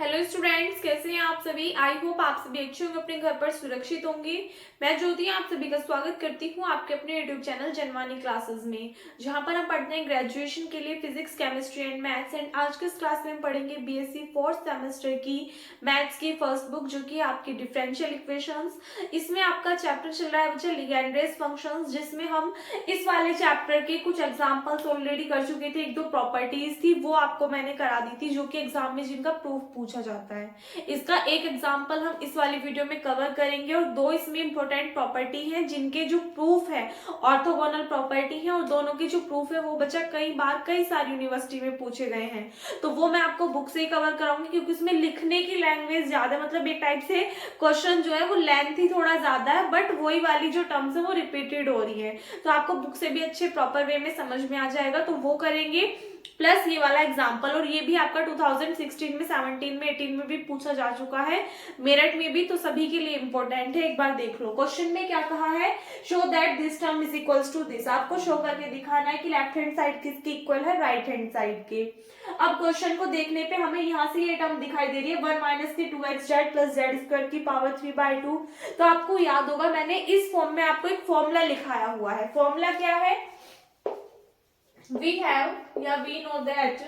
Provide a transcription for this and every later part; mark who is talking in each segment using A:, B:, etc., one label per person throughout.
A: Hello students, कैसे हैं आप सभी। आई होप आप सभी अच्छे होंगे, अपने घर पर सुरक्षित होंगे। मैं ज्योति आप सभी का स्वागत करती हूँ आपके अपने यूट्यूब चैनल जनवानी क्लासेस में, जहाँ पर हम पढ़ते हैं ग्रेजुएशन के लिए physics, chemistry and maths. And आज के इस क्लास में हम पढ़ेंगे बीएससी फोर्थ सेमेस्टर की मैथ्स की फर्स्ट बुक, जो कि आपकी डिफरेंशियल इक्वेशंस। इसमें आपका चैप्टर चल रहा है बच्चा लीजेंड्रेस फंक्शंस, जिसमें हम इस वाले चैप्टर के कुछ एग्जाम्पल्स ऑलरेडी कर चुके थे। एक दो प्रॉपर्टीज थी वो आपको मैंने करा दी थी, जो कि एग्जाम में जिनका प्रूफ पूछा जाता है। इसका एक एग्जाम्पल हम इस वाली वीडियो में कवर करेंगे, और दो इसमें इंपॉर्टेंट प्रॉपर्टी हैं जिनके जो प्रूफ है ऑर्थोगोनल प्रॉपर्टी है, और दोनों के जो प्रूफ है वो बच्चा कई बार कई सारी यूनिवर्सिटी में पूछे गए हैं। तो वो मैं आपको बुक से ही कवर कराऊंगी, क्योंकि उसमें लिखने की लैंग्वेज ज्यादा, मतलब एक टाइप से क्वेश्चन जो है वो लेंथी थोड़ा ज्यादा है, बट वही वाली जो टर्म्स है वो रिपीटेड हो रही है। तो आपको बुक से भी अच्छे प्रॉपर वे में समझ में आ जाएगा, तो वो करेंगे प्लस ये वाला एग्जाम्पल। और ये भी आपका 2016 में, 17 में, 18 में भी पूछा जा चुका है, मेरिट में भी, तो सभी के लिए इंपॉर्टेंट है। एक बार देख लो क्वेश्चन में क्या कहा है। Show that this term is equals to this. आपको शो करके दिखाना है कि लेफ्ट हैंड साइड किसकी इक्वल है, राइट हैंड साइड के। अब क्वेश्चन को देखने पे हमें यहाँ से ये टर्म दिखाई दे रही है 1 माइनस की 2xz प्लस जेड स्क्वायर की पावर 3/2। तो आपको याद होगा मैंने इस फॉर्म में आपको एक फॉर्मूला लिखाया हुआ है। फॉर्मूला क्या है, we have या we know that,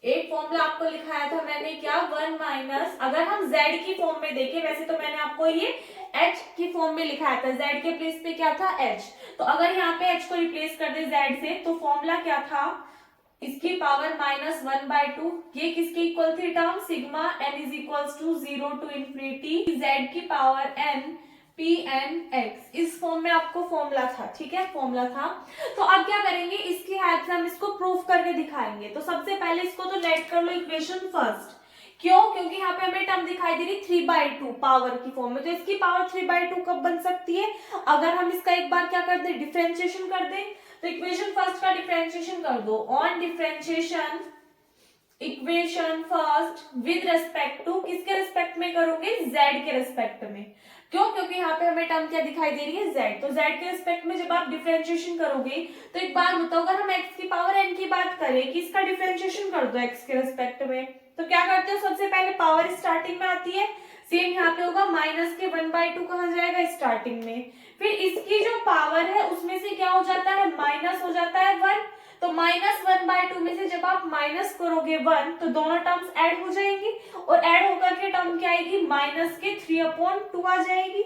A: एक फॉर्मूला आपको लिखाया था मैंने क्या, 1 माइनस, अगर हम z की फॉर्म में देखें, वैसे तो मैंने आपको ये h की फॉर्म में लिखाया था, z के प्लेस पे क्या था h। तो अगर यहाँ पे h को रिप्लेस कर दे z से, तो फॉर्मूला क्या था, इसकी पावर -1/2। ये किसके इक्वल थी term, sigma n is equals to 0 to infinity z की पावर n pnx। इस फॉर्म में आपको फॉर्मूला था, ठीक है, फॉर्मूला था। तो अब क्या करेंगे, इसकी हेल्प से हम इसको प्रूफ करके दिखाएंगे। तो सबसे पहले इसको तो लेट कर लो इक्वेशन फर्स्ट। क्यों, क्योंकि यहाँ पे हमें टर्म दिखाई दे रही 3/2 पावर की फॉर्म में। तो इसकी पावर 3/2 कब बन सकती है, अगर हम इसका एक बार क्या कर दे, डिफरेंशिएशन कर दे। तो इक्वेशन फर्स्ट का डिफरेंशिएशन कर दो। On differentiation equation first with respect to, किसके रेस्पेक्ट में करोगे, z के रेस्पेक्ट में। क्यों, क्योंकि यहाँ पे हमें टर्म क्या दिखाई दे रही है, z। तो z के रेस्पेक्ट में जब आप डिफरेंशिएशन करोगे, तो एक बार बताओ, अगर हम x की पावर n की बात करें कि इसका डिफरेंशिएशन कर दो x के रेस्पेक्ट में, तो क्या करते हो, सबसे पहले पावर स्टार्टिंग में आती है, सेम यहाँ पे होगा माइनस के 1/2 कहाँ जाएगा, स्टार्टिंग में। फिर इसकी जो पावर है उसमें से क्या हो जाता है, माइनस हो जाता है 1। तो -1/2 में से जब आप माइनस करोगे 1, तो दोनों टर्म्स ऐड हो जाएंगी, और ऐड होकर के टर्म क्या आएगी, माइनस के 3/2 आ जाएगी।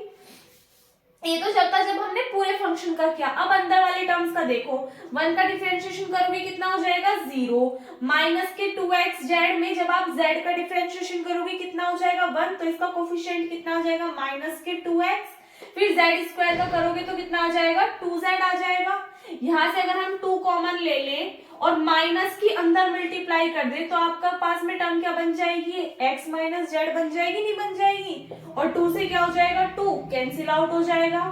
A: ये तो चलता जब हमने पूरे फंक्शन का किया। अब अंदर वाले टर्म्स का देखो, 1 का डिफरेंशिएशन करोगे कितना हो जाएगा, 0। माइनस के 2xz में जब आप z का डिफरेंशिएशन करोगे कितना हो जाएगा, 1। तो इसका कोफिशिएंट कितना आ जाएगा, माइनस के 2x। फिर z स्क्वायर का करोगे तो कितना आ जाएगा, 2z आ जाएगा। यहाँ से अगर हम 2 कॉमन ले लें और माइनस की अंदर मल्टीप्लाई कर दे, तो आपका पास में टर्म क्या बन जाएगी, x माइनस जेड बन जाएगी, नहीं बन जाएगी। और 2 से क्या हो जाएगा, 2 कैंसिल आउट हो जाएगा।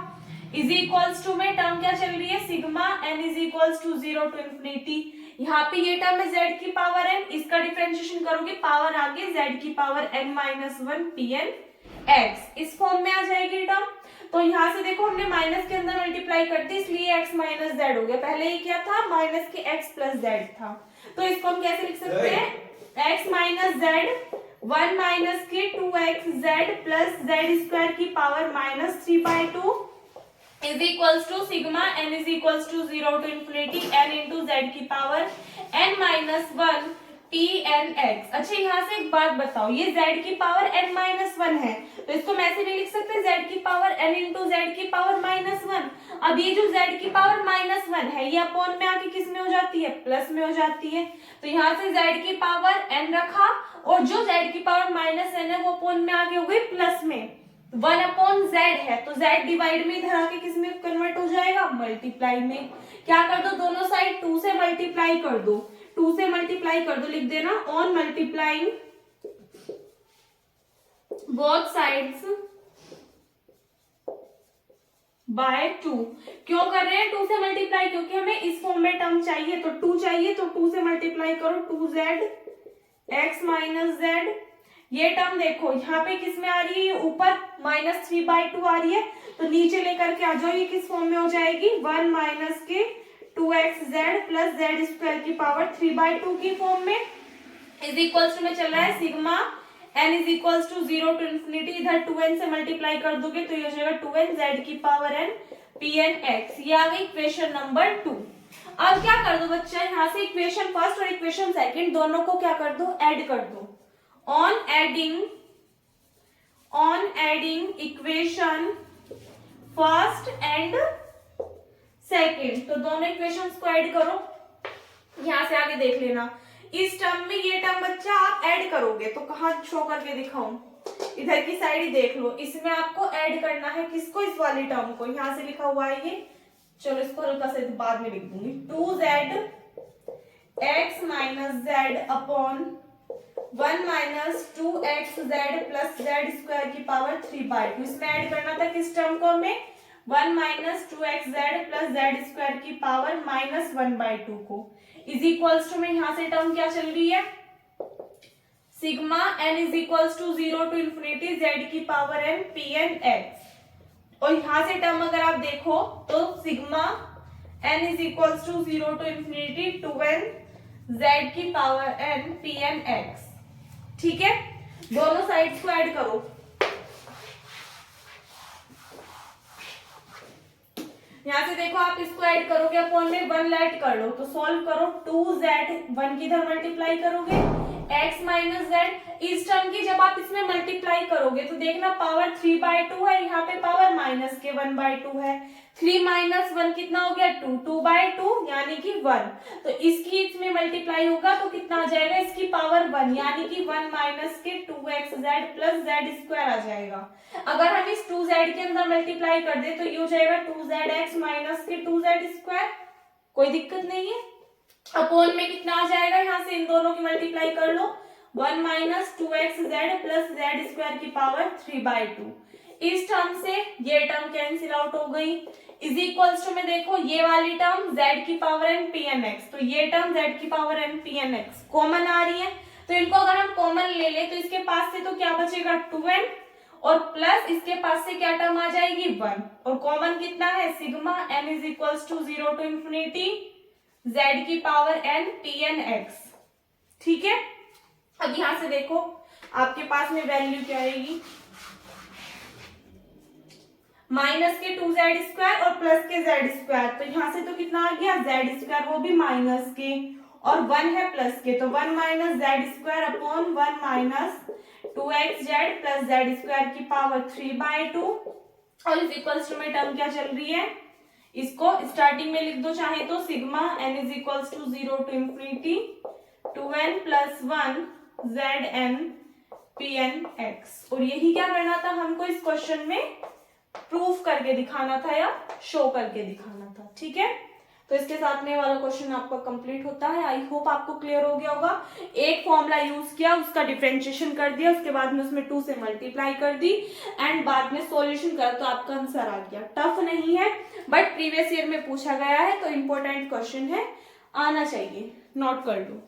A: इज इक्वल्स टू में टर्म क्या चल रही है, sigma n is equals to 0 to infinity. यहाँ पे ये टर्म है z की पावर n, इसका डिफरेंशिएशन करोगे, पावर आगे z की पावर n-1 pn x, इस फॉर्म में आ जाएगी टर्म। तो यहाँ से देखो हमने माइनस के अंदर मल्टीप्लाई कर दी, इसलिए x माइनस जेड हो गया। पहले ये क्या था, माइनस के x प्लस जेड था। तो इसको हम कैसे लिख सकते हैं, x माइनस जेड 1 माइनस के 2xz प्लस जेड स्क्वायर की power -3/2 is equals to sigma n is equals to 0 to infinity n into z की पावर n-1 pnx। अच्छा, यहाँ से एक बात बताओ, ये z की पावर n-1 है, तो इसको मैं ऐसे नहीं लिख सकते z की पावर n इंटू जेड की पावर -1। अब ये जो z की पावर -1 है, ये अपॉन में आके किस में हो जाती है, प्लस में हो जाती है। तो यहाँ से z की पावर n रखा, और जो z की पावर -n है वो अपॉन में आके हो गई प्लस में। 1/z है, तो z डिवाइड में इधर आके किस में कन्वर्ट हो जाएगा, मल्टीप्लाई में। क्या कर दो, दोनों साइड 2 से मल्टीप्लाई कर दो, 2 से मल्टीप्लाई कर दो, लिख देना on multiplying both sides by 2। क्यों कर रहे हैं 2 से मल्टीप्लाई, क्योंकि हमें इस फॉर्म में टर्म चाहिए, तो 2 चाहिए, तो 2 से मल्टीप्लाई करो, 2z x माइनस जेड। ये टर्म देखो यहाँ पे किस में आ रही है, ये ऊपर -3/2 आ रही है, तो नीचे लेकर के आ जाओ, ये किस फॉर्म में हो जाएगी, 1 माइनस के 2xz प्लस जेड स्क्वायर की पावर 3/2 की फॉर्म में। इज इक्वल्स टू में चल रहा है sigma n is equals to 0 to infinity, इधर 2n से मल्टीप्लाई कर दोगे तो ये हो जाएगा 2n z की पावर n pn x। ये आ गई इक्वेशन नंबर 2। अब क्या कर दो बच्चा, यहाँ से इक्वेशन फर्स्ट और इक्वेशन सेकंड दोनों को क्या कर दो, ऐड कर दो। On adding equation first and second, तो दोनों इक्वेशंस को ऐड करो। यहां से आगे देख लेना, इस टर्म में ये टर्म बच्चा आप ऐड करोगे तो कहाँ शो करके दिखाऊं, इधर की साइड ही देख लो। इसमें आपको ऐड करना है किसको, इस वाली टर्म को। यहां से लिखा हुआ है ये, चलो इसको हल्का से बाद में लिख दूंगी। 2z x minus Z upon 1 minus 2xz plus z square की पावर 3/2। इसमें ऐड करना था किस टर्म को हमें, 1 minus 2xz plus z square की पावर माइनस 1/2 को। इज इक्वल्स टू में यहां से टर्म क्या चल रही है, sigma n is equals to 0 to infinity z की पावर n pn x। और यहां से टर्म अगर आप देखो तो sigma n is equals to 0 to infinity 2n z की पावर n pn x। ठीक है, दोनों साइड्स को ऐड करो। यहां से देखो आप इसको ऐड करोगे, अपॉन में 1 ऐड कर लो तो सॉल्व करो। 2z 1 की इधर मल्टीप्लाई करोगे, x माइनस जेड। इस टर्म की जब आप इसमें मल्टीप्लाई करोगे तो देखना पावर 3/2 है, यहाँ पे पावर माइनस के 1/2 है। 3 माइनस 1 कितना हो गया, 2, 2/2 यानी कि 1। तो इसकी इसमें मल्टीप्लाई होगा तो कितना आ जाएगा, इसकी पावर 1 यानी कि 1 माइनस के 2xz प्लस जेड स्क्वायर आ जाएगा। अगर हम इस 2z के अंदर मल्टीप्लाई कर दे तो ये हो जाएगा 2zx माइनस के 2z स्क्वायर, कोई दिक्कत नहीं है। अपॉन में कितना आ जाएगा, यहाँ से इन दोनों की मल्टीप्लाई कर लो, 1 minus 2xz plus z square की पावर 3/2। इस टर्म से ये टर्म कैंसिल आउट हो गई। इज इक्वल्स टू में देखो ये वाली टर्म z की पावर n pn x, तो ये टर्म z की power n pn x common आ रही है। तो इनको अगर हम कॉमन ले ले तो इसके पास से तो क्या बचेगा, 2n, और प्लस इसके पास से क्या टर्म आ जाएगी, 1, और कॉमन कितना है, sigma n is equals to 0 to infinity z की पावर n pn x। ठीक है, अब यहां से देखो आपके पास में वैल्यू क्या आएगी, माइनस के 2z स्क्वायर और प्लस के z स्क्वायर। तो यहां से तो कितना आ गया, z स्क्वायर, वो भी माइनस के, और 1 है प्लस के, तो 1 minus Z square upon 1 minus 2xz plus z square की पावर 3/2। और इस इक्वल्स टू में टर्म क्या चल रही है, इसको स्टार्टिंग में लिख दो चाहे तो, sigma n is equals to 0 to infinity 2n plus 1 zn pn x। और यही क्या करना था हमको, इस क्वेश्चन में प्रूफ करके दिखाना था या शो करके दिखाना था। ठीक है, तो इसके साथ में वाला क्वेश्चन आपका कंप्लीट होता है। आई होप आपको क्लियर हो गया होगा। एक फॉर्मूला यूज किया, उसका डिफरेंशिएशन कर दिया, उसके बाद में उसमें 2 से मल्टीप्लाई कर दी एंड बाद में सॉल्यूशन करा तो आपका आंसर आ गया। टफ नहीं है, बट प्रीवियस ईयर में पूछा गया है तो इंपॉर्टेंट क्वेश्चन है, आना चाहिए, नोट कर लो।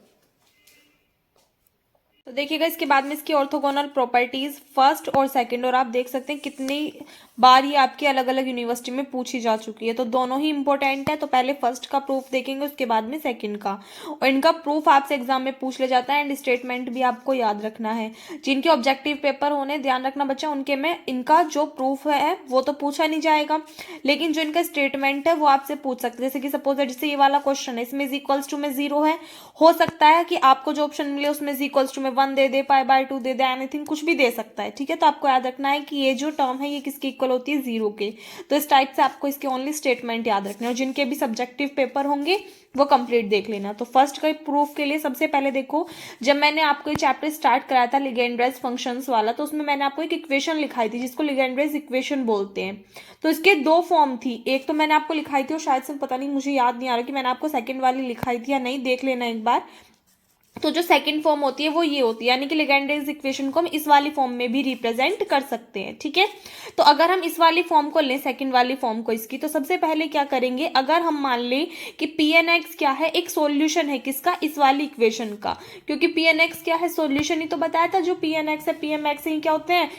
A: तो देखिएगा इसके बाद में इसकी ऑर्थोगोनल प्रॉपर्टीज फर्स्ट और सेकंड, और आप देख सकते हैं कितनी बार ये आपकी अलग अलग यूनिवर्सिटी में पूछी जा चुकी है, तो दोनों ही इंपॉर्टेंट है। तो पहले फर्स्ट का प्रूफ देखेंगे, उसके बाद में सेकंड का, और इनका प्रूफ आपसे एग्जाम में पूछ ले जाता है एंड स्टेटमेंट भी आपको याद रखना है। जिनके ऑब्जेक्टिव पेपर होने, ध्यान रखना बच्चा, उनके में इनका जो प्रूफ है वो तो पूछा नहीं जाएगा, लेकिन जो इनका स्टेटमेंट है वो आपसे पूछ सकते हैं। जैसे कि सपोज जैसे ये वाला क्वेश्चन है, इसमें इज इक्वल्स टू में 0 है, हो सकता है कि आपको जो ऑप्शन मिले उसमें इज इक्वल्स टू में 1 दे दे, π/2 दे दे, एनीथिंग कुछ भी दे सकता है। ठीक है, तो आपको याद रखना है कि ये जो टर्म है ये किसकी इक्वल होती है, 0 के। तो इस टाइप से आपको इसके ओनली स्टेटमेंट याद रखने, और जिनके भी सब्जेक्टिव पेपर होंगे वो कंप्लीट देख लेना। तो फर्स्ट का प्रूफ के लिए सबसे पहले देखो, जब मैंने आपको ये चैप्टर स्टार्ट कराया था लिगेंड्रेज फंक्शंस वाला, तो उसमें मैंने आपको एक इक्वेशन लिखाई थी जिसको लिगेंड्रेज इक्वेशन बोलते हैं। तो इसके 2 फॉर्म थी, एक तो मैंने आपको लिखाई थी और शायद से पता नहीं, मुझे याद नहीं आ रहा कि मैंने आपको सेकंड वाली लिखाई थी या नहीं, देख लेना एक बार। तो जो सेकंड फॉर्म होती है वो ये होती है, यानी कि लिगेंड्रेज इक्वेशन को हम इस वाली फॉर्म में भी रिप्रेजेंट कर सकते हैं। ठीक है, तो अगर हम इस वाली फॉर्म को लें, सेकंड वाली फॉर्म को इसकी, तो सबसे पहले क्या करेंगे, अगर हम मान लें कि pn(x) क्या है, एक सॉल्यूशन है किसका, इस वाली इक्वेशन का, क्योंकि pn(x) क्या है, सॉल्यूशन ही तो बताया था। जो pn(x) है, pm(x) ही क्या होते हैं,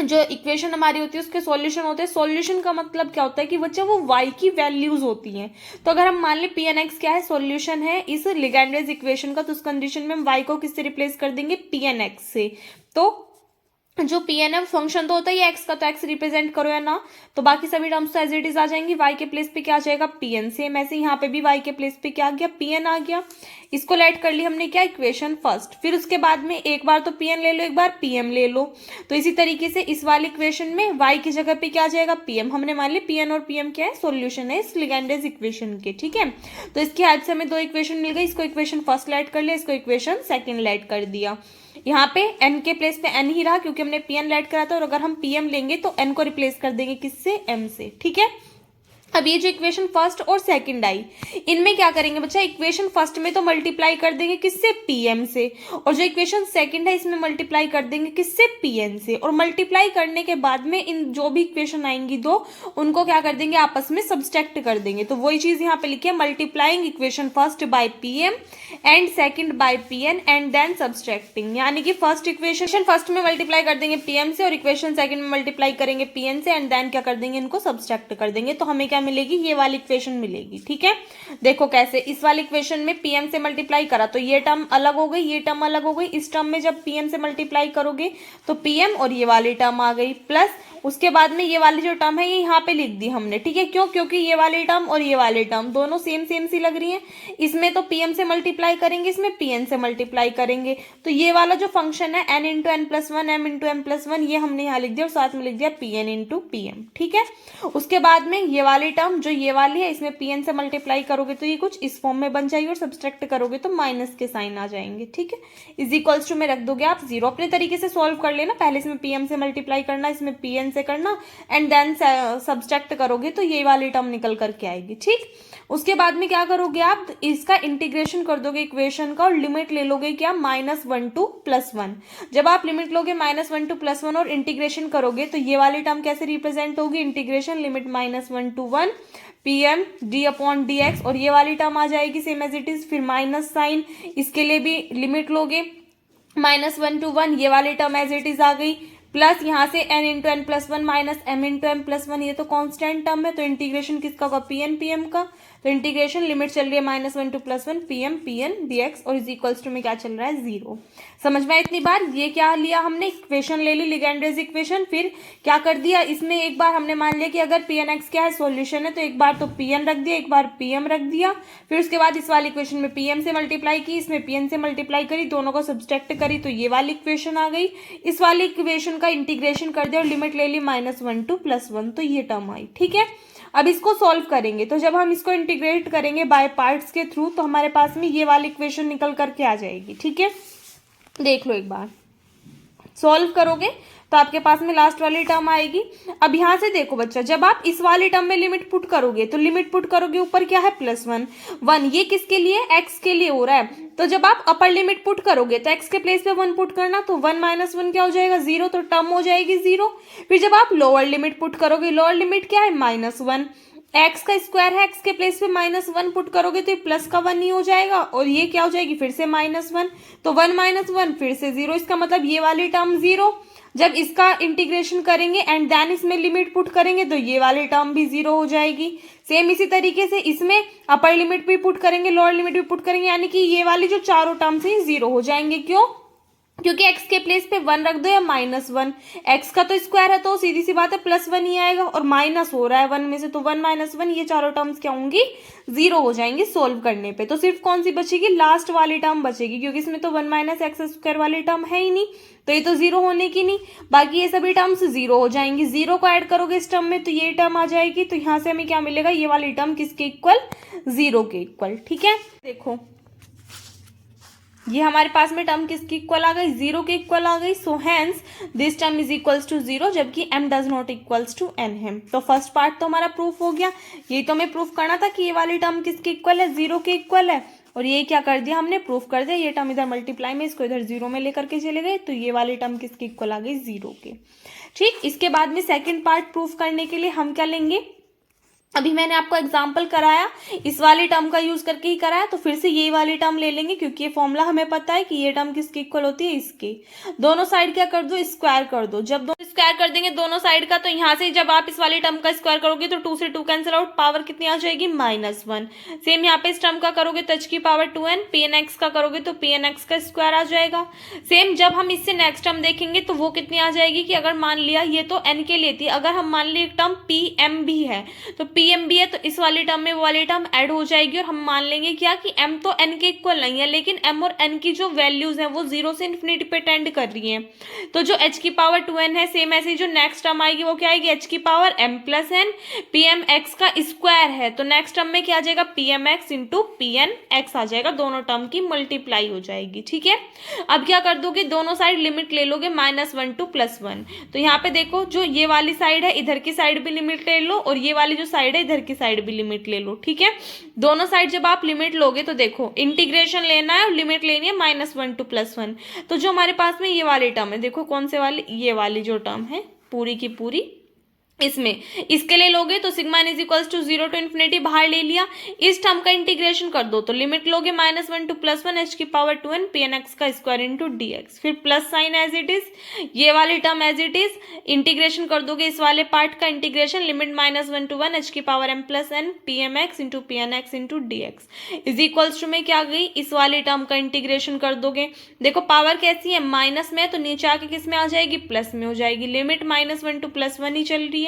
A: जो इक्वेशन हमारी होती है उसके सॉल्यूशन होते हैं। सॉल्यूशन का मतलब क्या होता है कि बच्चा वो y की वैल्यूज होती हैं। तो अगर हम मान लें पी एन एक्स क्या है, सॉल्यूशन है इस लिगेंड्रेज इक्वेशन का, तो उस कंडीशन में हम y को किससे रिप्लेस कर देंगे, पी एन एक्स से। तो जो पी एन एफ फंक्शन तो होता है ये एक्स का, तो एक्स रिप्रेजेंट करो या ना, तो बाकी सभी टर्म्स तो एज इट इज आ जाएंगी। वाई के प्लेस पे क्या आ जाएगा, पी एन। सेम ऐसे यहाँ पे भी वाई के प्लेस पे क्या आ गया, पी एन आ गया। इसको लेट कर ली हमने क्या, इक्वेशन फर्स्ट। फिर उसके बाद में एक बार तो पी एन ले लो, एक बार पी एम ले लो। तो इसी तरीके से इस वाले इक्वेशन में वाई की जगह पे क्या आ जाएगा, पी एम। हमने मान लिया पी एन और पी एम क्या है, सोल्यूशन है इस लिगेंड्रेज इक्वेशन के, ठीक है। तो इसकी हेल्प से हमें दो इक्वेशन मिल गई। इसको इक्वेशन फर्स्ट लेट कर लिया, इसको इक्वेशन सेकेंड लेट कर दिया। यहाँ पे n के प्लेस पे n ही रहा क्योंकि हमने pn लेट करा था, और अगर हम pm लेंगे तो n को रिप्लेस कर देंगे किससे, m से, ठीक है। अब ये जो इक्वेशन फर्स्ट और सेकंड आई, इनमें क्या करेंगे बच्चा, इक्वेशन फर्स्ट में तो मल्टीप्लाई कर देंगे किससे, pm से, और जो इक्वेशन सेकंड है इसमें मल्टीप्लाई कर देंगे किससे, pn से। और मल्टीप्लाई करने के बाद में इन जो भी इक्वेशन आएंगी दो, उनको क्या कर देंगे, आपस में सब्सट्रैक्ट कर देंगे। तो वही चीज यहाँ पे लिखी है, multiplying equation first by pm and second by pn and then subtracting. यानी कि फर्स्ट इक्वेशन फर्स्ट में मल्टीप्लाई कर देंगे pm से, और इक्वेशन सेकंड में मल्टीप्लाई करेंगे pn से, एंड देन क्या कर देंगे, इनको सब्सट्रैक्ट कर देंगे। तो हमें मिलेगी, ये वाली इक्वेशन मिलेगी, ठीक है। देखो कैसे, इस वाली इक्वेशन में pm से मल्टीप्लाई करा तो ये टर्म अलग हो गई, ये टर्म अलग हो गई। इस टर्म में जब pm से मल्टीप्लाई करोगे तो pm और ये वाली टर्म आ गई, प्लस उसके बाद में ये वाली जो टर्म है ये यहाँ पे लिख दी हमने, ठीक है। क्यों, क्योंकि ये वाली टर्म और ये वाली टर्म दोनों सेम सेम सी लग रही है। इसमें तो pm से मल्टीप्लाई करेंगे, इसमें pn से मल्टीप्लाई करेंगे। तो ये वाला जो फंक्शन है n into n plus one, m into m plus one, ये हमने यहाँ लिख दिया, और साथ में लिख दिया pn इंटू pm, ठीक है। उसके बाद में ये वाली टर्म जो ये वाली है, इसमें pn से मल्टीप्लाई करोगे तो ये कुछ इस फॉर्म में बन जाएगी, और सब्सट्रैक्ट करोगे तो माइनस के साइन आ जाएंगे, ठीक है। इज इक्वल्स टू में रख दोगे आप 0। अपने तरीके से सॉल्व कर लेना, पहले इसमें pm से मल्टीप्लाई करना, इसमें pn से करना, एंड देन सब्सट्रैक्ट करोगे तो ये वाली टर्म निकल करके आएगी, ठीक। उसके बाद में क्या करोगे आप, इसका इंटीग्रेशन कर दोगे इक्वेशन का, और लिमिट ले लोगे क्या, -1 टू +1। जब आप लिमिट लोगे -1 टू +1 और इंटीग्रेशन करोगे तो ये वाली टर्म कैसे रिप्रेजेंट होगी, integration limit -1 to 1 pm d upon dx, और ये वाली टर्म आ जाएगी सेम एज इट इज। फिर माइनस साइन, इसके लिए भी लिमिट लोगे -1 टू 1, ये वाली टर्म एज इट इज आ गई, प्लस यहाँ से n into n plus one minus m into m plus one, ये तो कांस्टेंट टर्म है, तो इंटीग्रेशन किसका होगा, pn pm का। तो इंटीग्रेशन लिमिट चल रही है -1 टू +1 pn dx, और इज इक्वल्स टू में क्या चल रहा है, 0। समझ में इतनी बार, ये क्या लिया हमने, इक्वेशन ले ली, लिगेंड्रेज इक्वेशन। फिर क्या कर दिया, इसमें एक बार हमने मान लिया कि अगर pn x क्या है, सॉल्यूशन है, तो एक बार तो pn रख दिया, एक बार pm रख दिया। फिर उसके बाद इस वाली इक्वेशन में pm से मल्टीप्लाई की, इसमें pn से मल्टीप्लाई करी, दोनों को सब्सट्रैक्ट करी, तो ये वाली इक्वेशन आ गई। इस वाली इक्वेशन का इंटीग्रेशन कर दिया और लिमिट ले ली -1 टू +1, तो ये टर्म आई, ठीक है। अब इसको सॉल्व करेंगे, तो जब हम इसको इंटीग्रेट करेंगे बाय पार्ट्स के थ्रू, तो हमारे पास में ये वाली इक्वेशन निकल करके आ जाएगी, ठीक है। देख लो एक बार, सॉल्व करोगे तो आपके पास में लास्ट वाली टर्म आएगी। अब यहाँ से देखो बच्चा, जब आप इस वाली टर्म में लिमिट पुट करोगे, तो लिमिट पुट करोगे ऊपर क्या है, +1 1, ये किसके लिए, x के लिए हो रहा है। तो जब आप अपर लिमिट पुट करोगे तो x के प्लेस पे 1 पुट करना, तो 1 - 1 क्या हो जाएगा, 0, तो टर्म हो जाएगी 0। फिर जब आप लोअर लिमिट पुट करोगे, लोअर लिमिट क्या है, -1, एक्स का स्क्वायर है, एक्स के प्लेस पे -1 पुट करोगे तो ये प्लस का 1 ही हो जाएगा, और ये क्या हो जाएगी फिर से -1, तो 1 - 1 फिर से 0। इसका मतलब ये वाली टर्म 0। जब इसका इंटीग्रेशन करेंगे एंड देन इसमें लिमिट पुट करेंगे तो ये वाली टर्म भी 0 हो जाएगी। सेम इसी तरीके से इसमें अपर लिमिट भी पुट करेंगे, लोअर लिमिट भी पुट करेंगे, यानी कि ये वाली जो चारों टर्म्स हैं 0 हो जाएंगे। क्यों, क्योंकि x के प्लेस पे 1 रख दो या -1, x का तो स्क्वायर है तो सीधी सी बात है +1 ही आएगा, और माइनस हो रहा है 1 में से, तो 1 - 1 ये चारों टर्म्स क्या होंगी, 0 हो जाएंगी सोल्व करने पे। तो सिर्फ कौन सी बचेगी, लास्ट वाली टर्म बचेगी, क्योंकि इसमें तो 1 - x² वाली टर्म है ही नहीं, तो ये तो 0 होने की नहीं। बाकी ये सभी टर्म्स 0 हो जाएंगी। 0 को ऐड करोगे इस टर्म में तो ये टर्म आ जाएगी, तो यहाँ से हमें क्या मिलेगा, ये वाली टर्म किसके इक्वल, 0 के इक्वल, ठीक है। देखो ये हमारे पास में टर्म किसकी इक्वल आ गई, 0 के इक्वल आ गई। So hence this term is equals to 0, जबकि m does not equals to n है। तो फर्स्ट पार्ट तो हमारा प्रूफ हो गया। ये तो हमें प्रूफ करना था कि ये वाली टर्म किसकी इक्वल है, 0 के इक्वल है, और ये क्या कर दिया हमने, प्रूफ कर दिया। ये टर्म इधर मल्टीप्लाई में, इसको इधर 0 में लेकर के चले गए, तो ये वाली टर्म किसकी इक्वल आ गई, 0 के। ठीक, इसके बाद में सेकेंड पार्ट प्रूफ करने के लिए हम क्या लेंगे, अभी मैंने आपको एग्जाम्पल कराया, इस वाली टर्म का यूज करके ही कराया, तो फिर से ये वाली टर्म ले लेंगे क्योंकि ये फॉर्मूला हमें पता है कि ये टर्म किसकी इक्वल होती है, इसकी। दोनों साइड क्या कर दो, स्क्वायर कर दो। जब दोनों स्क्वायर कर देंगे दोनों साइड का, तो यहाँ से जब आप इस वाली टर्म का स्क्वायर करोगे तो 2 से 2 कैंसिल आउट, पावर कितनी आ जाएगी, -1। सेम यहाँ पे इस टर्म का करोगे तो h की पावर 2n, pn(x) का करोगे तो pn(x) का स्क्वायर आ जाएगा। सेम जब हम इससे नेक्स्ट टर्म देखेंगे तो वो कितनी आ जाएगी कि अगर मान लिया ये तो n के लिए थी, अगर हम मान ली टर्म pm भी है, तो pm भी है तो इस वाली टर्म में वो वाली टर्म ऐड हो जाएगी, और हम मान लेंगे क्या कि m तो n के इक्वल नहीं है, लेकिन m और n की जो वैल्यूज हैं वो 0 से इन्फिनिटी पे टेंड कर रही हैं। तो जो h की पावर 2n है, सेम ऐसे ही जो नेक्स्ट टर्म आएगी वो क्या आएगी, h की power m plus n, pmx का स्क्वायर है, तो नेक्स्ट टर्म में क्या आ जाएगा, pmx इंटू pnx आ जाएगा, दोनों टर्म की मल्टीप्लाई हो जाएगी। ठीक है, अब क्या कर दोगे, दोनों साइड लिमिट ले लोगे -1 टू +1। तो यहाँ पे देखो जो ये वाली साइड है, इधर की साइड भी लिमिट ले लो, और ये वाली जो साइड है इधर की साइड भी लिमिट ले लो। ठीक है, दोनों साइड जब आप लिमिट लोगे तो देखो इंटीग्रेशन लेना है और लिमिट लेनी है -1 टू +1। तो जो हमारे पास में ये वाली टर्म है, देखो कौन से वाली, ये वाली जो टर्म है पूरी की पूरी, इसमें इसके लिए लोगे तो sigma is equals to 0 to infinity बाहर ले लिया, इस टर्म का इंटीग्रेशन कर दो तो लिमिट लोगे -1 टू +1 h की पावर 2n pnx का स्क्वायर इंटू dx, फिर plus sign as it is, ये वाली term as it is, integration कर दोगे इस वाले पार्ट का इंटीग्रेशन, लिमिट -1 टू 1 h की power m plus n pmx into pnx into dx is equals to में क्या गई, इस वाली टर्म का इंटीग्रेशन कर दोगे। देखो पावर कैसी है, माइनस में है, तो नीचे आके किस में आ जाएगी, प्लस में हो जाएगी, लिमिट -1 टू +1 ही चल रही है।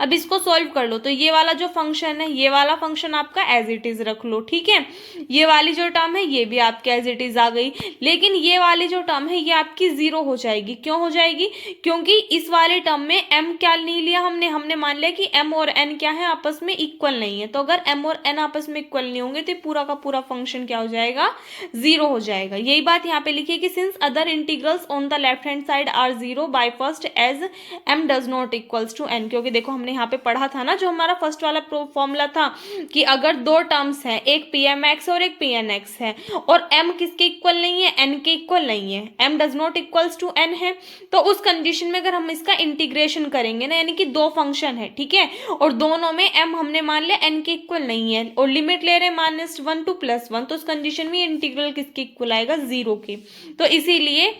A: अब इसको सॉल्व कर लो, तो ये वाला जो फंक्शन है, ये वाला फंक्शन आपका एज इट इज रख लो। ठीक है, ये वाली जो टर्म है ये भी आपके एज इट इज आ गई, लेकिन ये वाली जो टर्म है ये आपकी 0 हो जाएगी। क्यों हो जाएगी, क्योंकि इस वाले टर्म में m क्या नहीं लिया हमने मान लिया कि m और n क्या है, आपस में इक्वल नहीं है। तो अगर m और n आपस में इक्वल नहीं होंगे तो पूरा का पूरा फंक्शन क्या हो जाएगा, 0 हो जाएगा। यही बात यहाँ पे लिखी है कि since other integrals on the left hand side are 0 by first as m does not equals to n, क्योंकि देखो हमने यहाँ पे पढ़ा था ना, जो हमारा फर्स्ट वाला फॉर्मूला था कि अगर दो टर्म्स हैं, एक pmx और एक pnx है, और m किसके इक्वल नहीं है, n के इक्वल नहीं है, m does not equals to n है, तो उस कंडीशन में अगर हम इसका इंटीग्रेशन करेंगे ना, यानी कि दो फंक्शन है, ठीक है, और दोनों में m हमने मान लिया n के इक्वल नहीं है और लिमिट ले रहे हैं -1 टू +1, तो उस कंडीशन में इंटीग्रल किसके इक्वल आएगा, 0 के। तो इसीलिए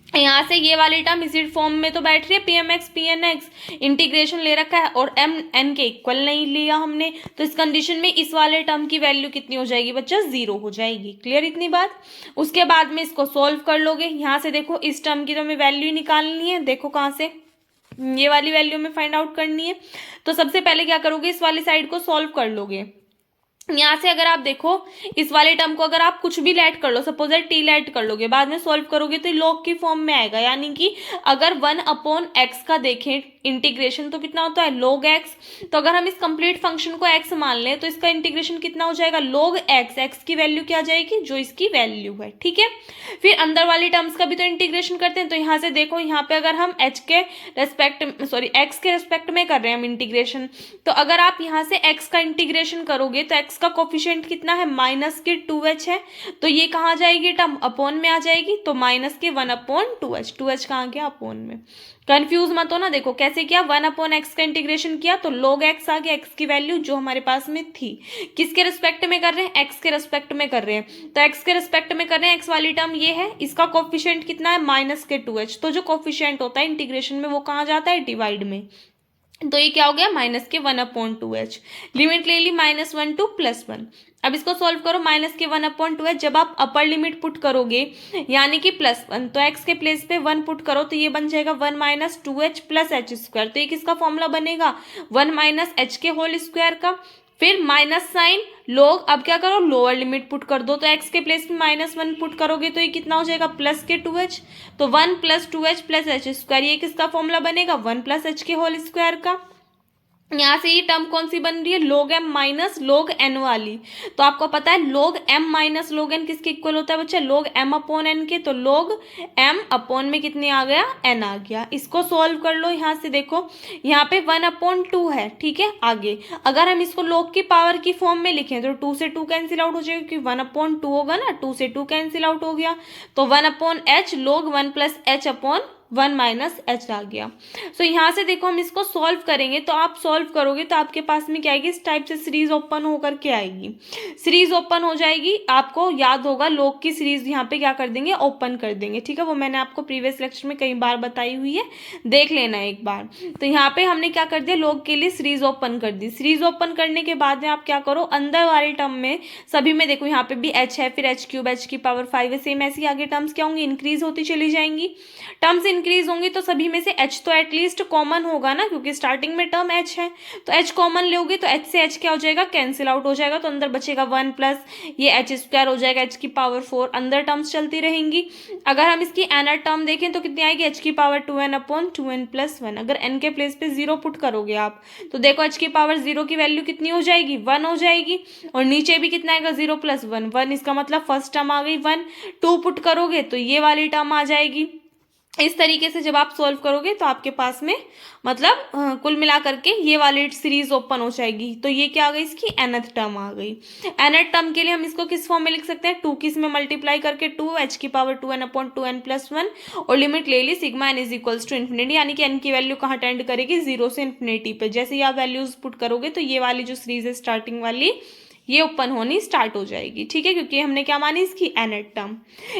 A: यहाँ से ये वाली टर्म इसी फॉर्म में तो बैठ रही है, pmx pnx इंटीग्रेशन ले रखा है और m n के इक्वल नहीं लिया हमने, तो इस कंडीशन में इस वाले टर्म की वैल्यू कितनी हो जाएगी बच्चा, 0 हो जाएगी। क्लियर इतनी बात। उसके बाद में इसको सोल्व कर लोगे, यहाँ से देखो इस टर्म की तो हमें वैल्यू निकालनी है, देखो कहाँ से, ये वाली वैल्यू में फाइंड आउट करनी है। तो सबसे पहले क्या करोगे, इस वाली साइड को सोल्व कर लोगे। यहाँ से अगर आप देखो इस वाले टर्म को अगर आप कुछ भी लेट कर लो, सपोज टी लेट कर लोगे, बाद में सॉल्व करोगे तो लॉग की फॉर्म में आएगा, यानी कि अगर 1/x का देखें इंटीग्रेशन तो कितना होता है, log x। तो अगर हम इस कंप्लीट फंक्शन को x मान लें तो इसका इंटीग्रेशन कितना हो जाएगा, log x। x की वैल्यू क्या आ जाएगी, जो इसकी वैल्यू है। ठीक है, फिर अंदर वाली टर्म्स का भी तो इंटीग्रेशन करते हैं, तो यहाँ से देखो यहाँ पे अगर हम x के रेस्पेक्ट में कर रहे हैं हम इंटीग्रेशन, तो अगर आप यहाँ से x का इंटीग्रेशन करोगे तो x का कोफिशिएंट कितना है, -2h है, तो ये कहाँ जाएगी टर्म, अपॉन में आ जाएगी, तो -1/2h। 2h कहाँ गया, अपॉन में। कंफ्यूज मत हो ना, देखो कैसे किया, 1/x का इंटीग्रेशन किया तो log x आ गया, x की वैल्यू जो हमारे पास में थी। किसके रिस्पेक्ट में कर रहे हैं, x के रिस्पेक्ट में कर रहे हैं, तो x के रिस्पेक्ट में कर रहे हैं, x वाली टर्म ये है, इसका कोफिशिएंट कितना है, -2h। तो जो कोफिशिएंट होता है इंटीग्रेशन में वो कहाँ जाता है, डिवाइड में, तो ये क्या हो गया, -1/2h। लिमिट ले ली -1 टू +1। अब इसको सॉल्व करो, -1/2h, जब आप अपर लिमिट पुट करोगे यानी कि +1, तो x के प्लेस पे 1 पुट करो तो ये बन जाएगा 1 - 2h + h²। तो ये किसका फॉर्मूला बनेगा, 1 - h के होल स्क्वायर का। फिर माइनस साइन log, अब क्या करो, लोअर लिमिट पुट कर दो, तो x के प्लेस में -1 पुट करोगे तो ये कितना हो जाएगा, +2h। तो 1 + 2h + h², ये किसका फॉर्मूला बनेगा, 1 + h के होल स्क्वायर का। यहाँ से ये टर्म कौन सी बन रही है, log m minus log n वाली। तो आपको पता है log m minus log n किसके इक्वल होता है बच्चा, log m/n के। तो log m/, में कितने आ गया, n आ गया। इसको सॉल्व कर लो, यहाँ से देखो यहाँ पे 1/2 है, ठीक है। आगे अगर हम इसको log की पावर की फॉर्म में लिखें तो 2 से 2 कैंसिल आउट हो जाएगा, क्योंकि 1/2 होगा ना, 2 से 2 कैंसिल आउट हो गया, तो 1/h log 1 + h/2 one minus H आ गया। सो यहाँ से देखो हम इसको सॉल्व करेंगे, तो आप सॉल्व करोगे तो आपके पास में क्या आएगी, इस टाइप से सीरीज ओपन होकर के आएगी। सीरीज ओपन हो जाएगी, आपको याद होगा log की सीरीज यहाँ पे क्या कर देंगे, ओपन कर देंगे, ठीक है। वो मैंने आपको प्रीवियस लेक्चर में कई बार बताई हुई है, देख लेना एक बार। तो यहाँ पे हमने क्या कर दिया, log के लिए सीरीज ओपन कर दी। सीरीज ओपन करने के बाद में आप क्या करो, अंदर वाले टर्म में सभी में देखो यहाँ पे भी h है, फिर h क्यूब, h की पावर 5 है, सेम ऐसी आगे टर्म्स क्या होंगी, इंक्रीज होती चली जाएंगी। टर्म्स इंक्रीज होंगी तो सभी में से h तो एटलीस्ट कॉमन होगा ना, क्योंकि स्टार्टिंग में टर्म h है, तो h कॉमन लोगे तो h से h क्या हो जाएगा, कैंसिल आउट हो जाएगा, तो अंदर बचेगा 1 प्लस ये h स्क्वायर हो जाएगा, h की पावर 4, अंदर टर्म्स चलती रहेंगी। अगर हम इसकी nth टर्म देखें तो कितनी आएगी, h की power 2n upon 2n plus 1। अगर n के प्लेस पे 0 पुट करोगे आप तो देखो h की पावर 0 की वैल्यू कितनी हो जाएगी, 1 हो जाएगी, और नीचे भी कितना आएगा, 0 प्लस 1, 1, इसका मतलब फर्स्ट टर्म आ गई 1। 2 पुट करोगे तो ये वाली टर्म आ जाएगी। इस तरीके से जब आप सॉल्व करोगे तो आपके पास में मतलब कुल मिला करके ये वाली सीरीज ओपन हो जाएगी। तो ये क्या आ गई, इसकी nth टर्म आ गई। nth टर्म के लिए हम इसको किस फॉर्म में लिख सकते हैं, 2 की इसमें मल्टीप्लाई करके 2, h की power 2n upon 2n plus 1, और लिमिट ले ली sigma n is equals to infinity, यानी कि n की वैल्यू कहाँ टेंड करेगी, 0 से इन्फिनिटी पे। जैसे ही आप वैल्यूज पुट करोगे तो ये वाली जो सीरीज है स्टार्टिंग वाली, ये ओपन होनी स्टार्ट हो जाएगी, ठीक है, क्योंकि हमने क्या मानी, इसकी nth term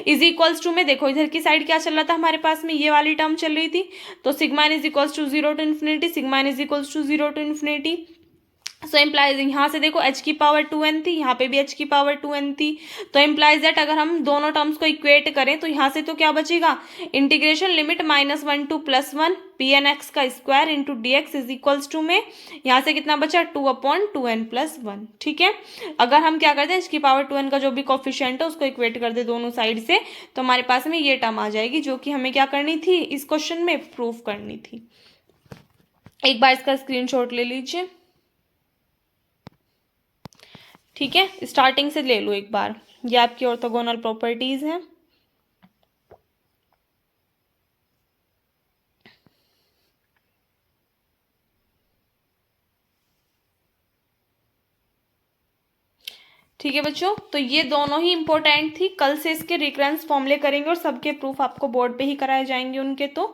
A: is equals to में देखो इधर की साइड क्या चल रहा था हमारे पास में, ये वाली टर्म चल रही थी, तो sigma n is equals to 0 to infinity, sigma n is equals to 0 to infinity. So implies यहाँ से देखो h की पावर 2n थी, यहाँ पे भी h की पावर 2n थी, तो इम्प्लाइज दैट अगर हम दोनों टर्म्स को इक्वेट करें तो यहाँ से तो क्या बचेगा, इंटीग्रेशन लिमिट -1 टू +1 pn(x) का square into dx is equals to में यहाँ से कितना बचा, 2 अपॉन 2n प्लस 1, ठीक है। अगर हम क्या करते हैं, h की पावर 2n का जो भी कोफिशिएंट है उसको इक्वेट कर दे दोनों साइड से, तो हमारे पास में ये टर्म आ जाएगी, जो कि हमें क्या करनी थी, इस क्वेश्चन में प्रूफ करनी थी। एक बार इसका स्क्रीनशॉट ले लीजिए, ठीक है, स्टार्टिंग से ले लो एक बार। ये आपकी ऑर्थोगोनल प्रॉपर्टीज हैं। ठीक है बच्चों, तो ये दोनों ही इंपॉर्टेंट थी। कल से इसके रिकरेंस फॉर्मूले करेंगे और सबके प्रूफ आपको बोर्ड पे ही कराए जाएंगे उनके। तो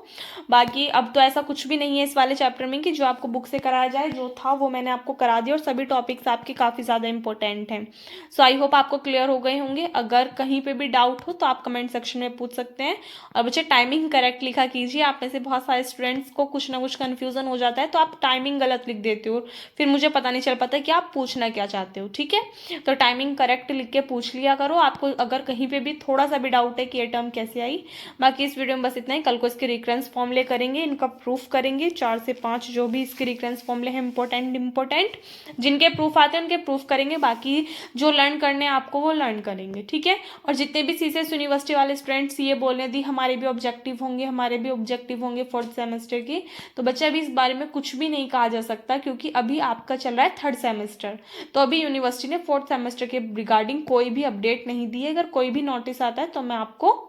A: बाकी अब तो ऐसा कुछ भी नहीं है इस वाले चैप्टर में कि जो आपको बुक से कराया जाए, जो था वो मैंने आपको करा दिया, और सभी टॉपिक्स आपके काफ़ी ज़्यादा इंपॉर्टेंट हैं। सो आई होप आपको क्लियर हो गए होंगे। अगर कहीं पर भी डाउट हो तो आप कमेंट सेक्शन में पूछ सकते हैं। और बच्चे टाइमिंग करेक्ट लिखा कीजिए, आप में से बहुत सारे स्टूडेंट्स को कुछ ना कुछ कन्फ्यूज़न हो जाता है, तो आप टाइमिंग गलत लिख देते हो, फिर मुझे पता नहीं चल पाता कि आप पूछना क्या चाहते हो, ठीक है। तो टाइमिंग करेक्ट लिख के पूछ लिया करो, आपको अगर कहीं पे भी थोड़ा सा भी डाउट है कि ये टर्म कैसे आई। बाकी इस वीडियो में बस इतना ही। कल को इसके रिकरेंस फॉर्मूले करेंगे, इनका प्रूफ करेंगे, 4 से 5 जो भी इसके रिकरेंस फॉर्मूले हैं इंपॉर्टेंट जिनके प्रूफ आते हैं उनके प्रूफ करेंगे। बाकी जो लर्न करने हैं आपको वो लर्न करेंगे, ठीक है। और जितने भी सीसीएस यूनिवर्सिटी वाले स्टूडेंट्स ये बोलने दी हमारे भी ऑब्जेक्टिव होंगे 4th सेमेस्टर की, तो बच्चे अभी इस बारे में कुछ भी नहीं कहा जा सकता, क्योंकि अभी आपका चल रहा है 3rd सेमेस्टर। तो अभी यूनिवर्सिटी ने 4th सेमेस्टर के रिगार्डिंग कोई भी अपडेट नहीं दी है। अगर कोई भी नोटिस आता है तो मैं आपको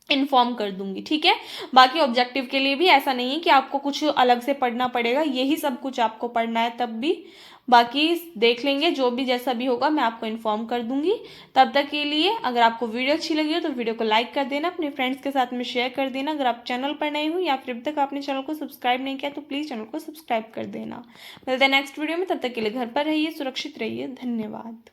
A: इन्फॉर्म कर दूंगी, ठीक है। बाकी ऑब्जेक्टिव के लिए भी ऐसा नहीं है कि आपको कुछ अलग से पढ़ना पड़ेगा, यही सब कुछ आपको पढ़ना है तब भी। बाकी देख लेंगे, जो भी जैसा भी होगा मैं आपको इन्फॉर्म कर दूंगी। तब तक के लिए अगर आपको वीडियो अच्छी लगी हो तो वीडियो को लाइक कर देना, अपने फ्रेंड्स के साथ में शेयर कर देना। अगर आप चैनल पर नए हो या फिर अब तक आपने चैनल को सब्सक्राइब नहीं किया तो प्लीज़ चैनल को सब्सक्राइब कर देना। मिलते हैं नेक्स्ट वीडियो में, तब तक के लिए घर पर रहिए, सुरक्षित रहिए, धन्यवाद।